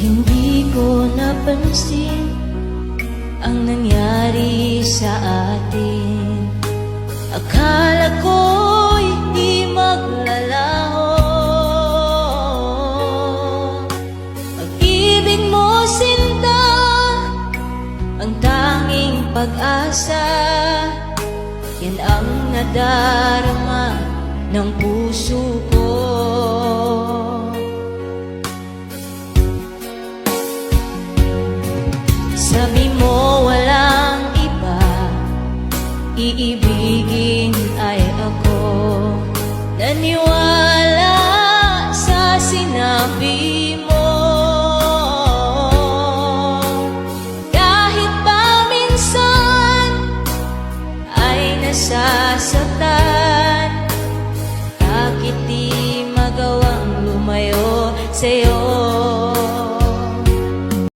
Hindi ko napansin ang nangyari sa atin. Akala ko'y di maglalaho. Pag-ibig mo, sinta, ang tanging pag-asa. Yan ang nadarama ng puso ko. Sabi mo walang iba, iibigin ay ako. Naniwala